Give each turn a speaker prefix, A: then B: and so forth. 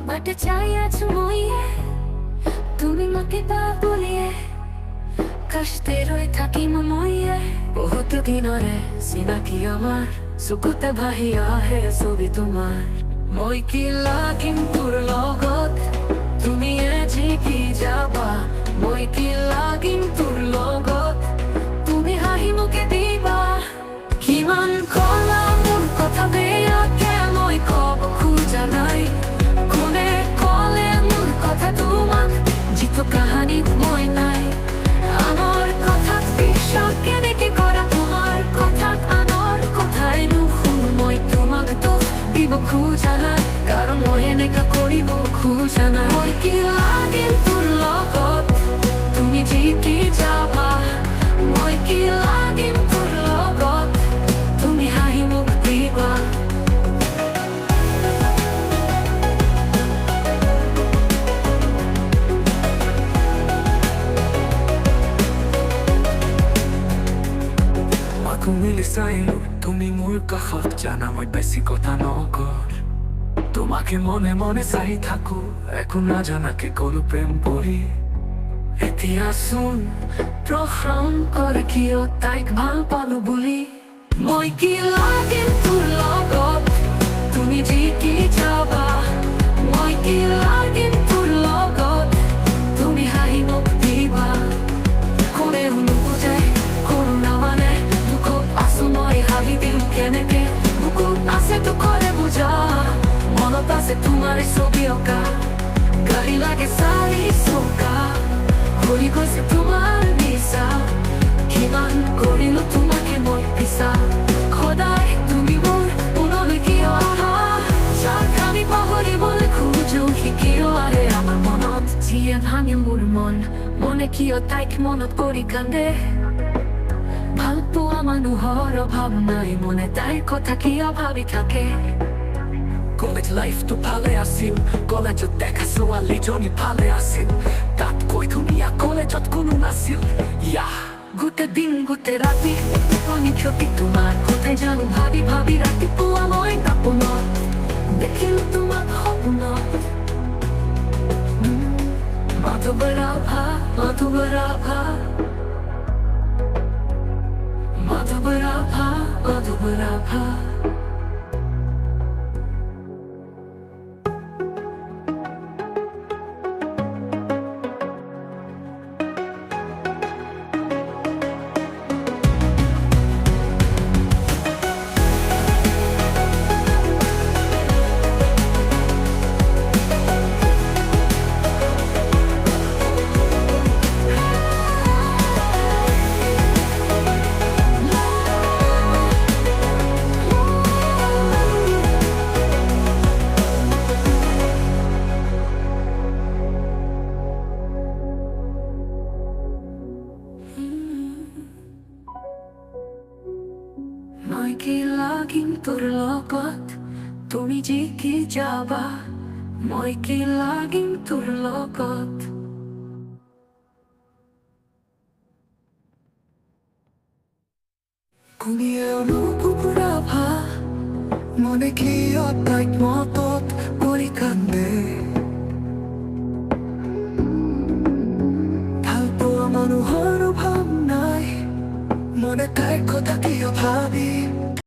A: বাটে চাই আছো মইয়ে তুমি মতে পাবলিয়ে কষ্টে রই থাকি মইয়ে বহুত দিনরে চিনাকি আমার চকুতে ভাহি আহে ছবি তোমাৰ মই কি লাগিম তোৰ লগত তুমি জিকি যাবা মই কি লাগিম তোৰ লগত তুমি হাঁহি মুখে দিবা কিমান কলা মোৰ কথা বেয়াকে মই কব খোজা নাই কোনে কলে মোৰ কথা তোমাক যিটো কাহানীত মই নাই আনৰ কথাত বিশ্বাস কেনেকে কৰা তোমাৰ কথাত আনৰ কথাই নুশুনো মই তোমাক দোষ দিব খোজা নাই কাৰণ মই এনেকা কৰিব খোজা নাই মই কি লাগিম তোৰ লগত তুমি জিকি যাবা মই কি লাগিম তোৰ লগত তুমি হাঁহি মুখ দিবা
B: মিলি চাইলো তুমি মোৰ কাষত জানা মই বেছি কথা নকৰ তোমাকে মনে মনে চাই থাকো একো নাজানাকে কলো প্ৰেম পৰি
A: এতিয়া চোন প্ৰশ্ন কৰে কিয় তাইক ভাল পালো বুলি মই কি লাগিম তোৰ লগত তুমি জিকি যাবা মই কি লাগিম তোৰ লগত তুমি হাঁহি মুখ দিবা কোনেও নুবুজে কোনো নামানে দুখত আছো মই হাঁহি দিম কেনেকে বুকুত আছে তো কৰে বুজা মনত আছে তোমাৰ ছবি অঁকা গাড়ী লাগে চাৰি চকা ঘূৰি গৈছে তোমাৰ নিচা কিমান কৰিলো তোমাকে মই পিছা সদায় তুমি মোৰ মনলৈ কিয় আহা যাক আমি পাহৰিবলৈ খোজো সি কিয় আহে আমাৰ মনত যিয়ে ভাঙে মোৰ মন মনে কিয় তাইক মনত কৰি কান্দে ভাল পোৱা মানুহৰ অভাৱ নাই মনে তাইৰ কথা কিয় ভাবি থাকে
B: কলেজ লাইফটো ভালে আছিল কলেজত দেখা ছোৱালীজনী ভালে আছিল তাতকৈ ধুনীয়া কলেজত কোনো নাছিল
A: গোটেই দিন গোটেই ৰাতি টোপনি ক্ষতি তোমাৰ কোথায় জানো ভাবি ভাবি ৰাতিপুৱা মই সপোনত দেখিলো তোমাক সপোনত মাধৱৰাভা মাধৱৰাভা মাধৱৰাভা মাধৱৰাভা মই কি লাগিম তোৰ লগত তুমি জিকি যাবা মই কি লাগিম তোৰ লগত
B: কোনেও নুকুৰাভা মনে কিয় তাইক মতত কৰি কান্দে ভাল পোৱা মানুহৰ অভাৱ নাই মনে তাইৰ কথা কিয় ভাবি